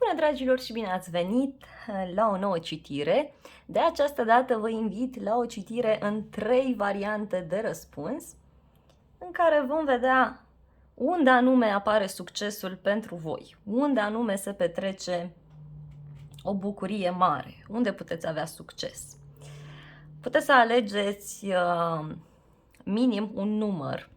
Bună dragilor și bine ați venit la o nouă citire. De această dată vă invit la o citire în 3 variante de răspuns, în care vom vedea unde anume apare succesul pentru voi, unde anume se petrece o bucurie mare, unde puteți avea succes. Puteți să alegeți minim un număr,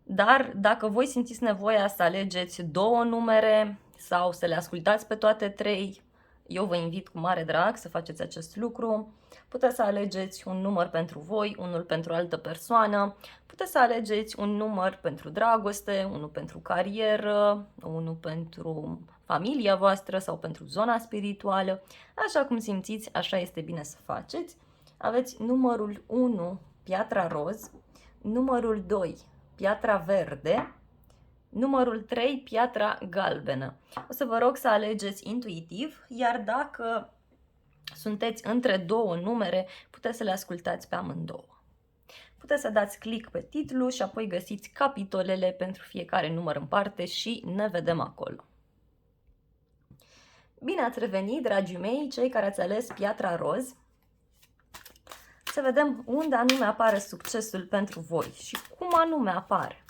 dar dacă voi simțiți nevoia să alegeți 2 numere sau să le ascultați pe toate 3, eu vă invit cu mare drag să faceți acest lucru. Puteți să alegeți un număr pentru voi, unul pentru altă persoană, puteți să alegeți un număr pentru dragoste, unul pentru carieră, unul pentru familia voastră sau pentru zona spirituală. Așa cum simțiți, așa este bine să faceți. Aveți numărul 1, piatra roz, numărul 2, piatra verde, numărul 3, piatra galbenă. O să vă rog să alegeți intuitiv, iar dacă sunteți între 2 numere, puteți să le ascultați pe amândouă. Puteți să dați click pe titlu și apoi găsiți capitolele pentru fiecare număr în parte și ne vedem acolo. Bine ați revenit, dragii mei, cei care ați ales piatra roz. Să vedem unde anume apare succesul pentru voi și cum anume apare.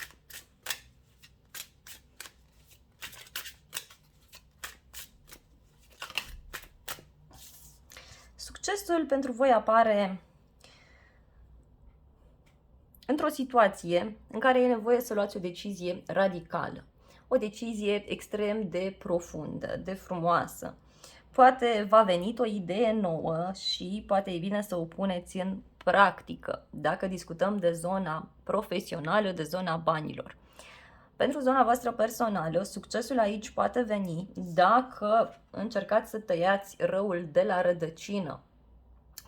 Succesul pentru voi apare într-o situație în care e nevoie să luați o decizie radicală, o decizie extrem de profundă, de frumoasă. Poate v-a venit o idee nouă și poate e bine să o puneți în practică, dacă discutăm de zona profesională, de zona banilor. Pentru zona voastră personală, succesul aici poate veni dacă încercați să tăiați răul de la rădăcină.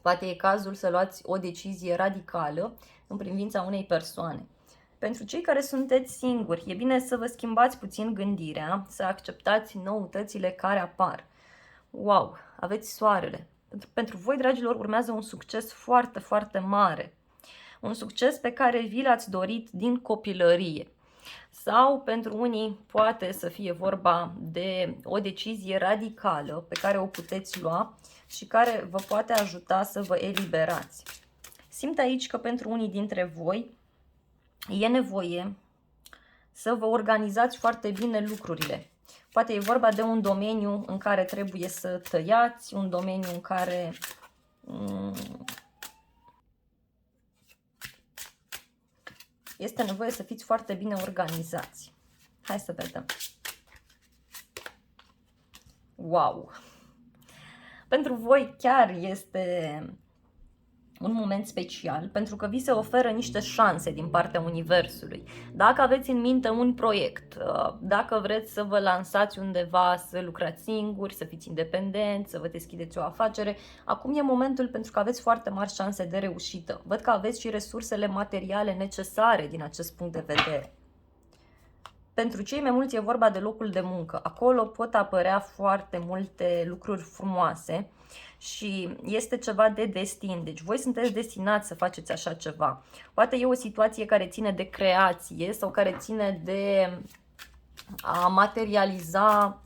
Poate e cazul să luați o decizie radicală în privința unei persoane. Pentru cei care sunteți singuri, e bine să vă schimbați puțin gândirea, să acceptați noutățile care apar. Wow, aveți soarele. Pentru voi, dragilor, urmează un succes foarte, foarte mare. Un succes pe care vi l-ați dorit din copilărie. Sau pentru unii poate să fie vorba de o decizie radicală pe care o puteți lua și care vă poate ajuta să vă eliberați. Simt aici că pentru unii dintre voi e nevoie să vă organizați foarte bine lucrurile. Poate e vorba de un domeniu în care trebuie să tăiați, un domeniu în care este nevoie să fiți foarte bine organizați. Hai să vedem. Wow! Pentru voi chiar este un moment special, pentru că vi se oferă niște șanse din partea Universului. Dacă aveți în minte un proiect, dacă vreți să vă lansați undeva, să lucrați singuri, să fiți independenți, să vă deschideți o afacere, acum e momentul pentru că aveți foarte mari șanse de reușită. Văd că aveți și resursele materiale necesare din acest punct de vedere. Pentru cei mai mulți e vorba de locul de muncă. Acolo pot apărea foarte multe lucruri frumoase și este ceva de destin. Deci voi sunteți destinați să faceți așa ceva. Poate e o situație care ține de creație sau care ține de a materializa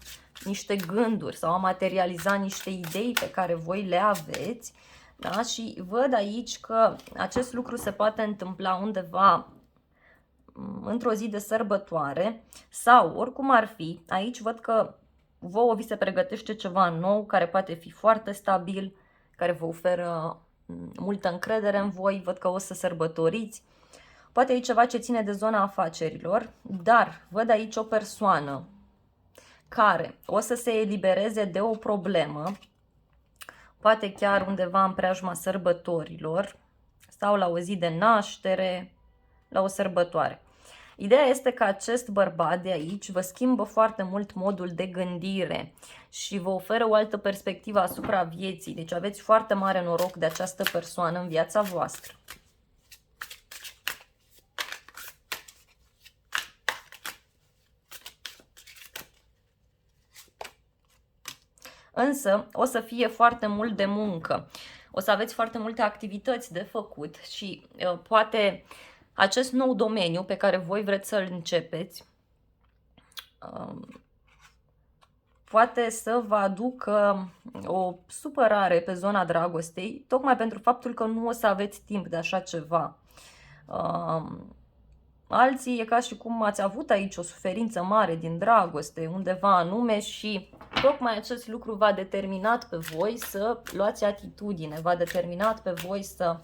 niște gânduri sau a materializa niște idei pe care voi le aveți. Da? Și văd aici că acest lucru se poate întâmpla undeva într-o zi de sărbătoare sau oricum ar fi, aici văd că vouă vi se pregătește ceva nou care poate fi foarte stabil, care vă oferă multă încredere în voi, văd că o să sărbătoriți. Poate e ceva ce ține de zona afacerilor, dar văd aici o persoană care o să se elibereze de o problemă, poate chiar undeva în preajma sărbătorilor sau la o zi de naștere, la o sărbătoare. Ideea este că acest bărbat de aici vă schimbă foarte mult modul de gândire și vă oferă o altă perspectivă asupra vieții. Deci aveți foarte mare noroc de această persoană în viața voastră. Însă o să fie foarte mult de muncă. O să aveți foarte multe activități de făcut și poate acest nou domeniu pe care voi vreți să-l începeți poate să vă aducă o supărare pe zona dragostei, tocmai pentru faptul că nu o să aveți timp de așa ceva. Alții e ca și cum ați avut aici o suferință mare din dragoste, undeva anume, și tocmai acest lucru v-a determinat pe voi să luați atitudine, v-a determinat pe voi să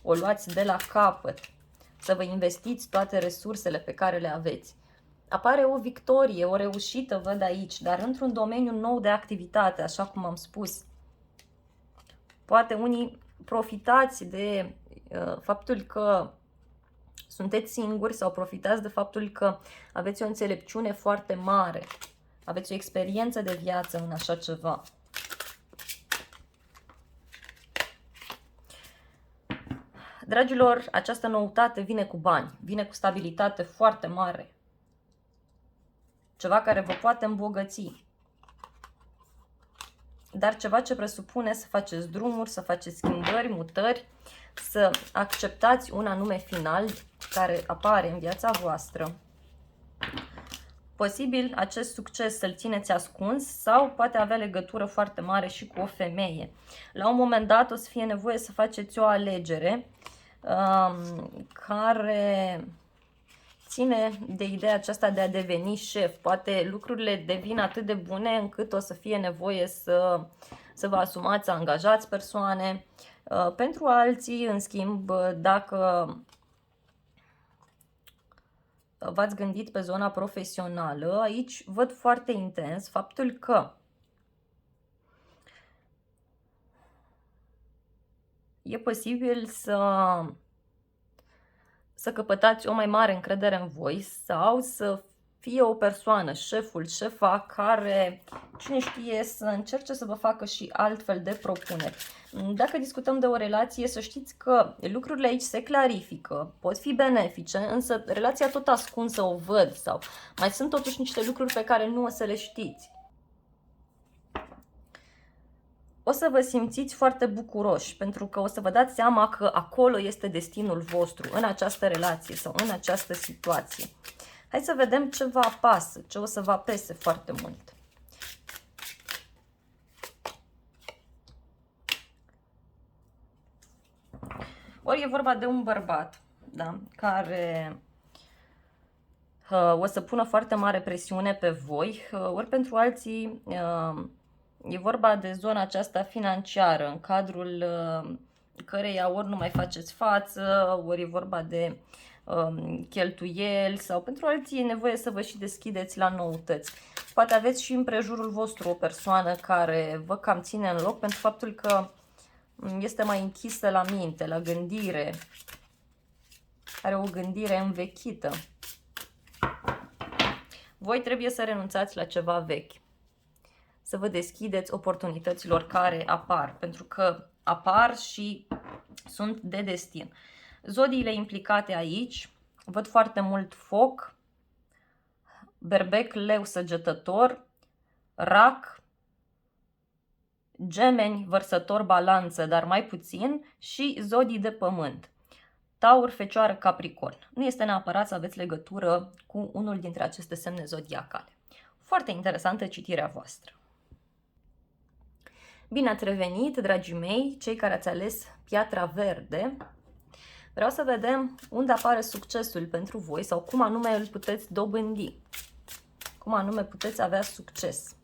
o luați de la capăt, să vă investiți toate resursele pe care le aveți. Apare o victorie, o reușită, văd aici, dar într-un domeniu nou de activitate, așa cum am spus. Poate unii profitați de faptul că sunteți singuri sau profitați de faptul că aveți o înțelepciune foarte mare, aveți o experiență de viață în așa ceva. Dragilor, această noutate vine cu bani, vine cu stabilitate foarte mare. Ceva care vă poate îmbogăți. Dar ceva ce presupune să faceți drumuri, să faceți schimbări, mutări, să acceptați un anume final care apare în viața voastră. Posibil acest succes să-l țineți ascuns sau poate avea legătură foarte mare și cu o femeie. La un moment dat o să fie nevoie să faceți o alegere care ține de ideea aceasta de a deveni șef. Poate lucrurile devin atât de bune încât o să fie nevoie să vă asumați, să angajați persoane. Pentru alții, în schimb, dacă v-ați gândit pe zona profesională, aici văd foarte intens faptul că e posibil să căpătați o mai mare încredere în voi sau să fie o persoană, șeful, șefa, care, cine știe, să încerce să vă facă și altfel de propuneri. Dacă discutăm de o relație, să știți că lucrurile aici se clarifică, pot fi benefice, însă relația tot ascunsă o văd sau mai sunt totuși niște lucruri pe care nu o să le știți. O să vă simțiți foarte bucuroși, pentru că o să vă dați seama că acolo este destinul vostru, în această relație sau în această situație. Hai să vedem ce vă apasă, ce o să vă apese foarte mult. Ori e vorba de un bărbat, da, care o să pună foarte mare presiune pe voi, ori pentru alții e vorba de zona aceasta financiară, în cadrul căreia ori nu mai faceți față, ori e vorba de cheltuieli, sau pentru alții e nevoie să vă și deschideți la noutăți. Poate aveți și în prejurul vostru o persoană care vă cam ține în loc pentru faptul că este mai închisă la minte, la gândire, are o gândire învechită. Voi trebuie să renunțați la ceva vechi, să vă deschideți oportunităților care apar, pentru că apar și sunt de destin. Zodiile implicate aici, văd foarte mult foc, berbec, leu, săgetător, rac, gemeni, vărsător, balanță, dar mai puțin, și zodii de pământ, Taur, Fecioară, Capricorn. Nu este neapărat să aveți legătură cu unul dintre aceste semne zodiacale. Foarte interesantă citirea voastră. Bine ați revenit, dragii mei, cei care ați ales piatra verde. Vreau să vedem unde apare succesul pentru voi sau cum anume îl puteți dobândi. Cum anume puteți avea succes.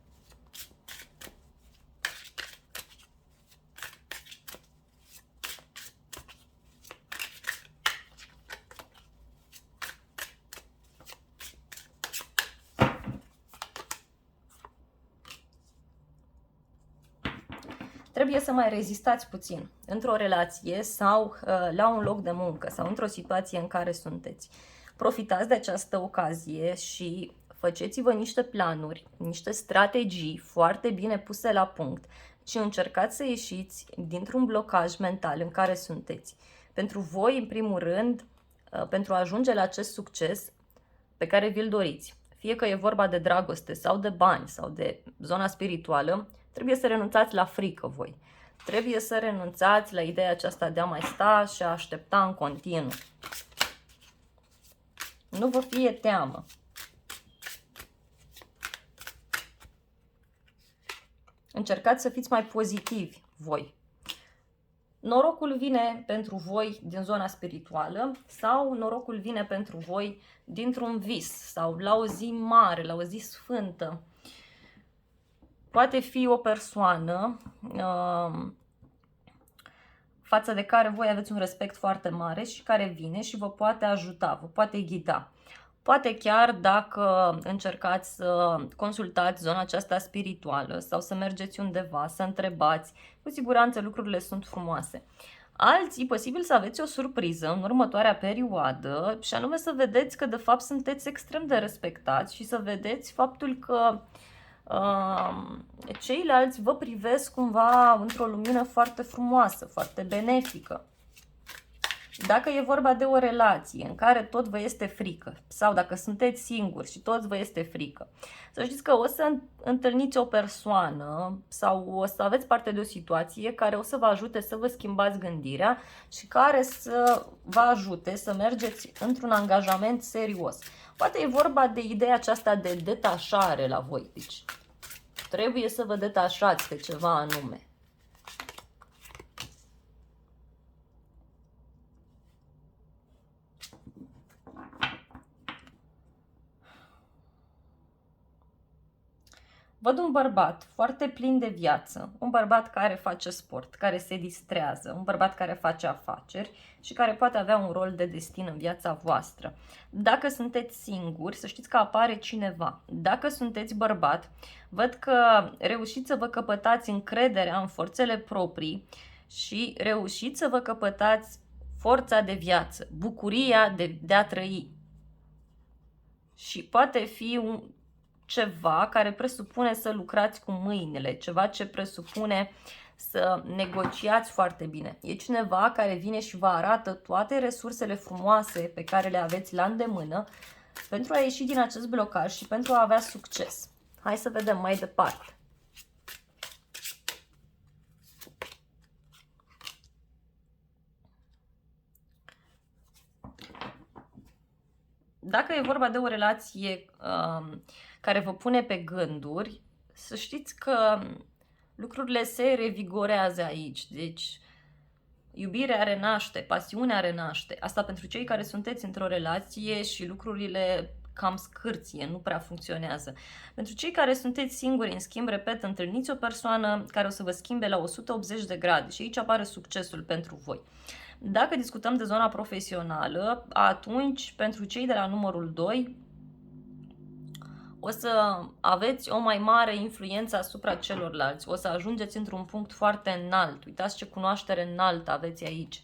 Trebuie să mai rezistați puțin într-o relație sau la un loc de muncă sau într-o situație în care sunteți. Profitați de această ocazie și faceți-vă niște planuri, niște strategii foarte bine puse la punct și încercați să ieșiți dintr-un blocaj mental în care sunteți. Pentru voi, în primul rând, pentru a ajunge la acest succes pe care vi-l doriți, fie că e vorba de dragoste sau de bani sau de zona spirituală, trebuie să renunțați la frică voi. Trebuie să renunțați la ideea aceasta de a mai sta și a aștepta în continuu. Nu vă fie teamă. Încercați să fiți mai pozitivi voi. Norocul vine pentru voi din zona spirituală sau norocul vine pentru voi dintr-un vis sau la o zi mare, la o zi sfântă. Poate fi o persoană față de care voi aveți un respect foarte mare și care vine și vă poate ajuta, vă poate ghida. Poate chiar dacă încercați să consultați zona aceasta spirituală sau să mergeți undeva, să întrebați, cu siguranță lucrurile sunt frumoase. Alții, posibil să aveți o surpriză în următoarea perioadă și anume să vedeți că de fapt sunteți extrem de respectați și să vedeți faptul că ceilalți vă privesc cumva într-o lumină foarte frumoasă, foarte benefică. Dacă e vorba de o relație în care tot vă este frică sau dacă sunteți singuri și tot vă este frică, să știți că o să întâlniți o persoană sau o să aveți parte de o situație care o să vă ajute să vă schimbați gândirea și care să vă ajute să mergeți într-un angajament serios. Poate e vorba de ideea aceasta de detașare la voi, deci trebuie să vă detașați de ceva anume. Văd un bărbat foarte plin de viață, un bărbat care face sport, care se distrează, un bărbat care face afaceri și care poate avea un rol de destin în viața voastră. Dacă sunteți singuri, să știți că apare cineva. Dacă sunteți bărbat, văd că reușiți să vă căpătați încrederea în forțele proprii și reușiți să vă căpătați forța de viață, bucuria de a trăi. Și poate fi ceva care presupune să lucrați cu mâinile, ceva ce presupune să negociați foarte bine. E cineva care vine și vă arată toate resursele frumoase pe care le aveți la îndemână pentru a ieși din acest blocaj și pentru a avea succes. Hai să vedem mai departe. Dacă e vorba de o relație care vă pune pe gânduri, să știți că lucrurile se revigorează aici. Deci, iubirea renaște, pasiunea renaște. Asta pentru cei care sunteți într-o relație și lucrurile cam scârție, nu prea funcționează. Pentru cei care sunteți singuri, în schimb, repet, întâlniți o persoană care o să vă schimbe la 180 de grade și aici apare succesul pentru voi. Dacă discutăm de zona profesională, atunci, pentru cei de la numărul 2, o să aveți o mai mare influență asupra celorlalți. O să ajungeți într-un punct foarte înalt. Uitați ce cunoaștere înaltă aveți aici.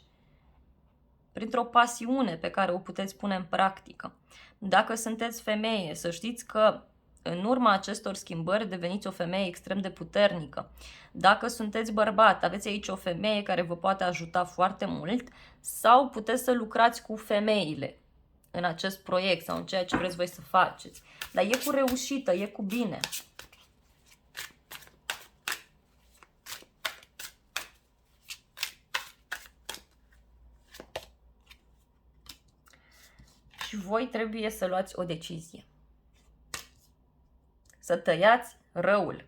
Printr-o pasiune pe care o puteți pune în practică. Dacă sunteți femeie, să știți că în urma acestor schimbări deveniți o femeie extrem de puternică. Dacă sunteți bărbat, aveți aici o femeie care vă poate ajuta foarte mult sau puteți să lucrați cu femeile în acest proiect sau în ceea ce vreți voi să faceți. Dar e cu reușită, e cu bine. Și voi trebuie să luați o decizie. Să tăiați răul.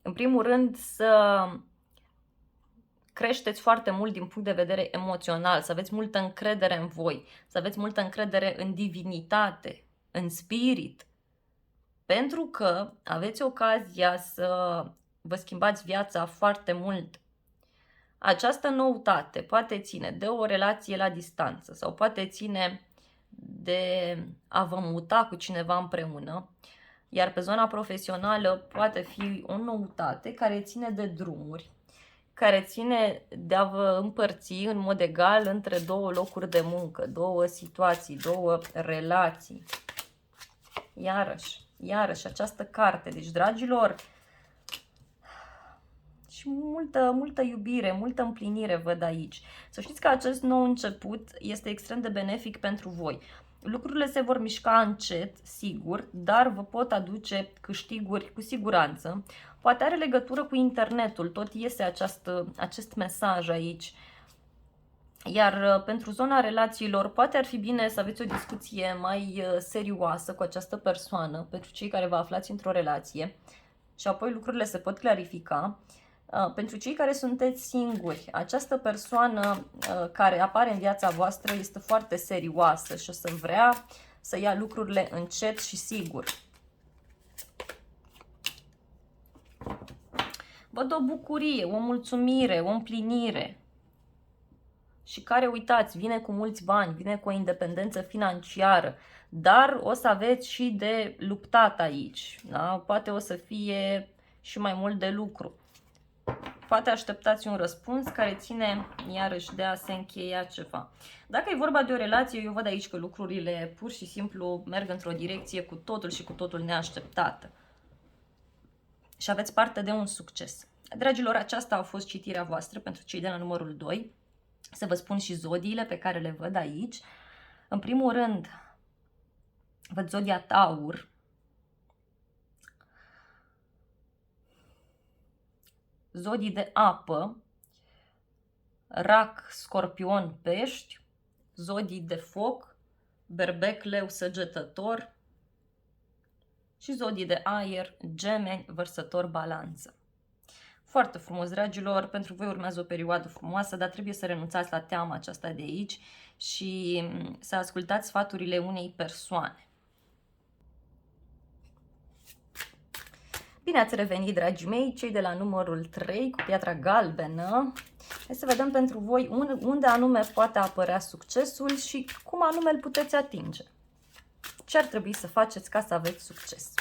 În primul rând, să creșteți foarte mult din punct de vedere emoțional, să aveți multă încredere în voi, să aveți multă încredere în divinitate, în spirit, pentru că aveți ocazia să vă schimbați viața foarte mult. Această noutate poate ține de o relație la distanță sau poate ține de a vă muta cu cineva împreună, iar pe zona profesională poate fi o noutate care ține de drumuri, care ține de a vă împărți în mod egal între două locuri de muncă, două situații, două relații. Iarăși această carte. Deci, dragilor, și multă iubire, multă împlinire văd aici. Să știți că acest nou început este extrem de benefic pentru voi. Lucrurile se vor mișca încet, sigur, dar vă pot aduce câștiguri cu siguranță. Poate are legătură cu internetul, tot iese acest mesaj aici. Iar pentru zona relațiilor, poate ar fi bine să aveți o discuție mai serioasă cu această persoană, pentru cei care vă aflați într-o relație, și apoi lucrurile se pot clarifica. Pentru cei care sunteți singuri, această persoană care apare în viața voastră este foarte serioasă și o să vrea să ia lucrurile încet și sigur. Văd o bucurie, o mulțumire, o împlinire. Și care, uitați, vine cu mulți bani, vine cu o independență financiară, dar o să aveți și de luptat aici, da? Poate o să fie și mai mult de lucru. Poate așteptați un răspuns care ține iarăși de a se încheia ceva. Dacă e vorba de o relație, eu văd aici că lucrurile pur și simplu merg într-o direcție cu totul și cu totul neașteptată. Și aveți parte de un succes. Dragilor, aceasta a fost citirea voastră pentru cei de la numărul 2. Să vă spun și zodiile pe care le văd aici. În primul rând, văd zodia Taur. Zodii de apă, Rac, Scorpion, Pești, zodii de foc, Berbec, Leu, Săgetător și zodii de aer, Gemeni, Vărsător, Balanță. Foarte frumos, dragilor, pentru voi urmează o perioadă frumoasă, dar trebuie să renunțați la teama aceasta de aici și să ascultați sfaturile unei persoane. Bine ați revenit, dragii mei, cei de la numărul 3 cu piatra galbenă. Hai să vedem pentru voi unde anume poate apărea succesul și cum anume îl puteți atinge. Ce ar trebui să faceți ca să aveți succes?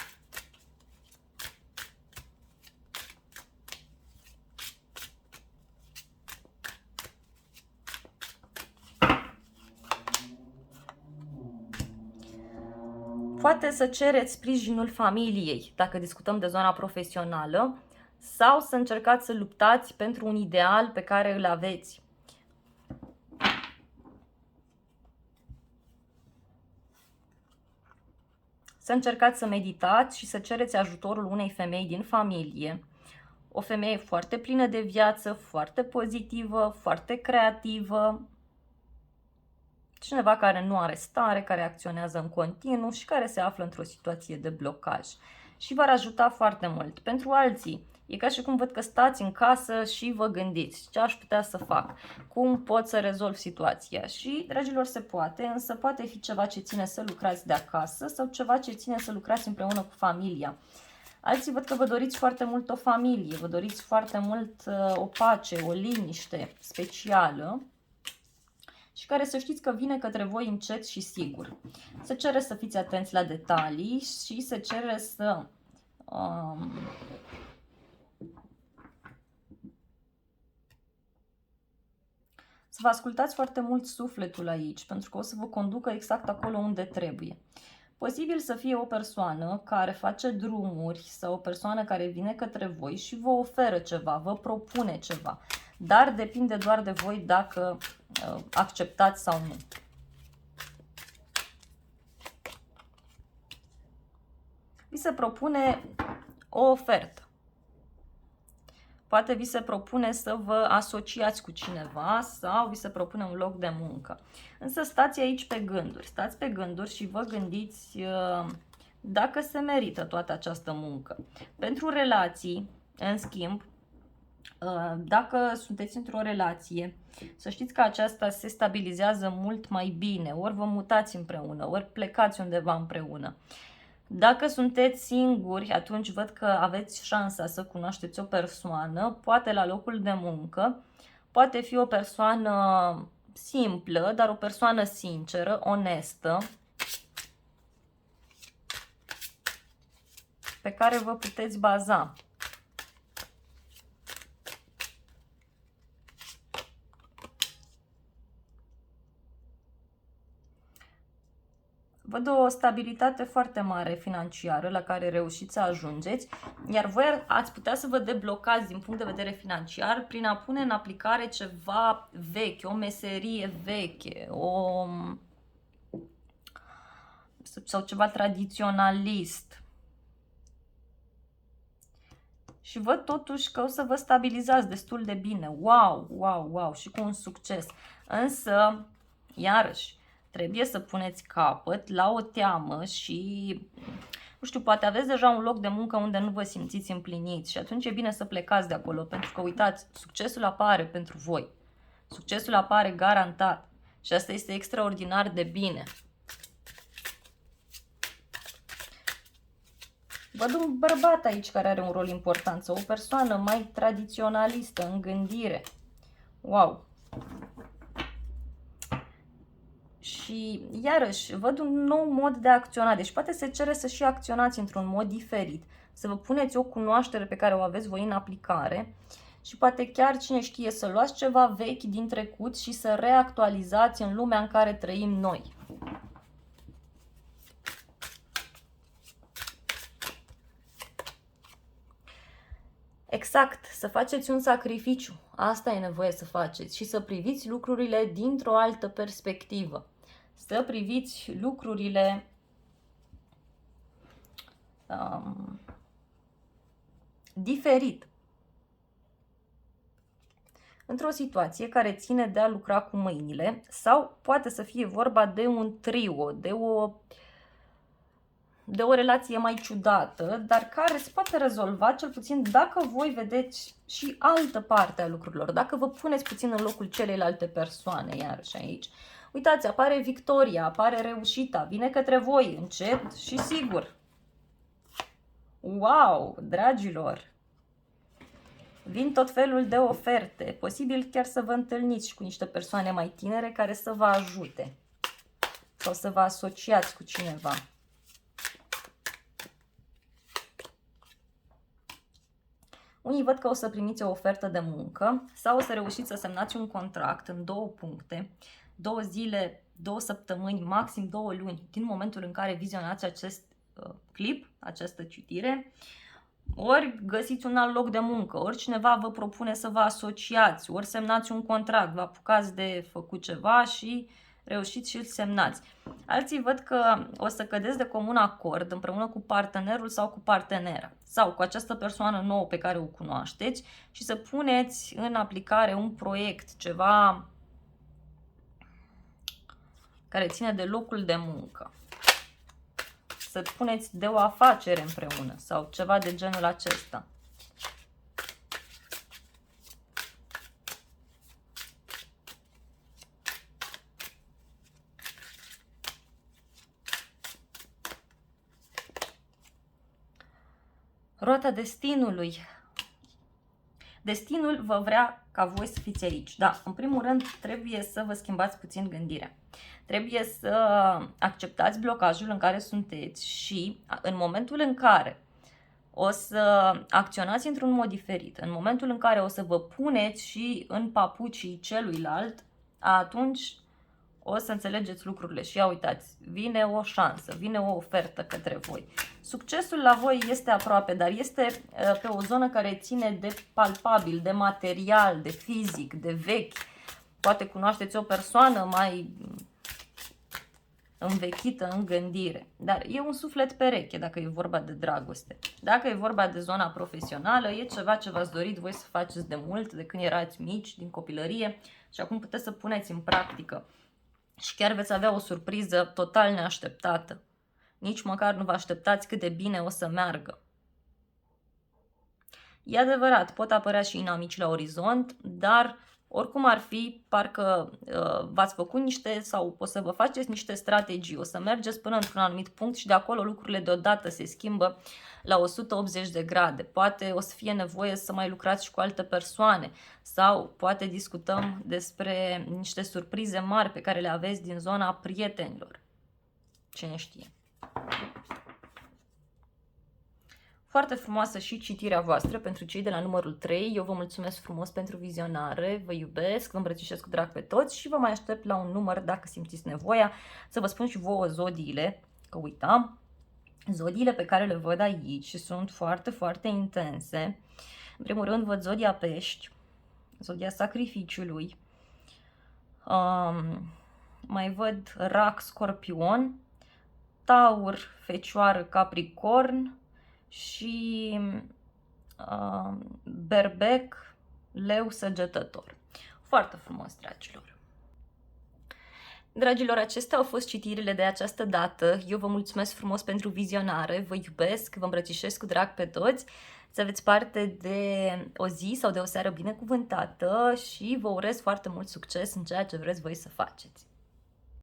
Poate să cereți sprijinul familiei, dacă discutăm de zona profesională, sau să încercați să luptați pentru un ideal pe care îl aveți. Să încercați să meditați și să cereți ajutorul unei femei din familie. O femeie foarte plină de viață, foarte pozitivă, foarte creativă. Cineva care nu are stare, care acționează în continuu și care se află într-o situație de blocaj. Și v-ar ajuta foarte mult. Pentru alții, e ca și cum văd că stați în casă și vă gândiți ce aș putea să fac, cum pot să rezolv situația. Și, dragilor, se poate, însă poate fi ceva ce ține să lucrați de acasă sau ceva ce ține să lucrați împreună cu familia. Alții văd că vă doriți foarte mult o familie, vă doriți foarte mult o pace, o liniște specială și care să știți că vine către voi încet și sigur. Se cere să fiți atenți la detalii și se cere să vă ascultați foarte mult sufletul aici, pentru că o să vă conducă exact acolo unde trebuie. Posibil să fie o persoană care face drumuri sau o persoană care vine către voi și vă oferă ceva, vă propune ceva, dar depinde doar de voi dacă acceptați sau nu. Vi se propune o ofertă. Poate vi se propune să vă asociați cu cineva sau vi se propune un loc de muncă. Însă stați aici pe gânduri, stați pe gânduri și vă gândiți dacă se merită toată această muncă. Pentru relații, în schimb, dacă sunteți într-o relație, să știți că aceasta se stabilizează mult mai bine, ori vă mutați împreună, ori plecați undeva împreună. Dacă sunteți singuri, atunci văd că aveți șansa să cunoașteți o persoană, poate la locul de muncă, poate fi o persoană simplă, dar o persoană sinceră, onestă, pe care vă puteți baza. Văd o stabilitate foarte mare financiară la care reușiți să ajungeți, iar voi ați putea să vă deblocați din punct de vedere financiar prin a pune în aplicare ceva veche, o meserie veche, sau ceva tradiționalist. și văd totuși că o să vă stabilizați destul de bine. Wow, wow, wow, și cu un succes. Însă, iarăși, trebuie să puneți capăt la o teamă și, nu știu, poate aveți deja un loc de muncă unde nu vă simțiți împliniți și atunci e bine să plecați de acolo, pentru că, uitați, succesul apare pentru voi. Succesul apare garantat și asta este extraordinar de bine. Văd un bărbat aici care are un rol important, sau o persoană mai tradiționalistă în gândire. Wow! Și iarăși văd un nou mod de a acționa, deci poate se cere să și acționați într-un mod diferit, să vă puneți o cunoaștere pe care o aveți voi în aplicare și poate chiar, cine știe, să luați ceva vechi din trecut și să reactualizați în lumea în care trăim noi. Exact, să faceți un sacrificiu, asta e nevoie să faceți și să priviți lucrurile dintr-o altă perspectivă. Să priviți lucrurile diferit. Într-o situație care ține de a lucra cu mâinile sau poate să fie vorba de un trio, de o relație mai ciudată, dar care se poate rezolva cel puțin dacă voi vedeți și altă parte a lucrurilor, dacă vă puneți puțin în locul celeilalte persoane, iarăși aici. Uitați, apare victoria, apare reușita, vine către voi, încet și sigur. Wow, dragilor! Vin tot felul de oferte, posibil chiar să vă întâlniți cu niște persoane mai tinere care să vă ajute sau să vă asociați cu cineva. Unii văd că o să primiți o ofertă de muncă sau o să reușiți să semnați un contract în 2 puncte, 2 zile, 2 săptămâni, maxim 2 luni din momentul în care vizionați acest clip, această citire. Ori găsiți un alt loc de muncă, ori cineva vă propune să vă asociați, ori semnați un contract, vă apucați de făcut ceva și reușiți și îl semnați. Alții văd că o să cădeți de comun acord împreună cu partenerul sau cu partenera sau cu această persoană nouă pe care o cunoașteți și să puneți în aplicare un proiect, ceva care ține de locul de muncă. Să puneți de o afacere împreună sau ceva de genul acesta. Roata destinului. Destinul vă vrea ca voi să fiți aici. Da, în primul rând trebuie să vă schimbați puțin gândirea. Trebuie să acceptați blocajul în care sunteți și în momentul în care o să acționați într-un mod diferit, în momentul în care o să vă puneți și în papucii celuilalt, atunci o să înțelegeți lucrurile și ia uitați, vine o șansă, vine o ofertă către voi. Succesul la voi este aproape, dar este pe o zonă care ține de palpabil, de material, de fizic, de vechi. Poate cunoașteți o persoană mai învechită în gândire, dar e un suflet pereche dacă e vorba de dragoste. Dacă e vorba de zona profesională, e ceva ce v-ați dorit voi să faceți de mult, de când erați mici, din copilărie și acum puteți să puneți în practică. Și chiar veți avea o surpriză total neașteptată. Nici măcar nu vă așteptați cât de bine o să meargă. E adevărat, pot apărea și inamici la orizont, dar oricum ar fi, parcă v-ați făcut niște sau o să vă faceți niște strategii, o să mergeți până într-un anumit punct și de acolo lucrurile deodată se schimbă la 180 de grade. Poate o să fie nevoie să mai lucrați și cu alte persoane sau poate discutăm despre niște surprize mari pe care le aveți din zona prietenilor. Cine știe. Foarte frumoasă și citirea voastră pentru cei de la numărul 3. Eu vă mulțumesc frumos pentru vizionare, vă iubesc, vă îmbrățișez cu drag pe toți și vă mai aștept la un număr dacă simțiți nevoia să vă spun și vouă zodiile, că uitam. Zodiile pe care le văd aici sunt foarte, foarte intense. În primul rând văd zodia Pești, zodia Sacrificiului. Mai văd Rac, Scorpion, Taur, Fecioară, Capricorn și berbec, leu săgetător. Foarte frumos, dragilor! Dragilor, acestea au fost citirile de această dată. Eu vă mulțumesc frumos pentru vizionare, vă iubesc, vă îmbrățișez cu drag pe toți, să aveți parte de o zi sau de o seară binecuvântată și vă urez foarte mult succes în ceea ce vreți voi să faceți.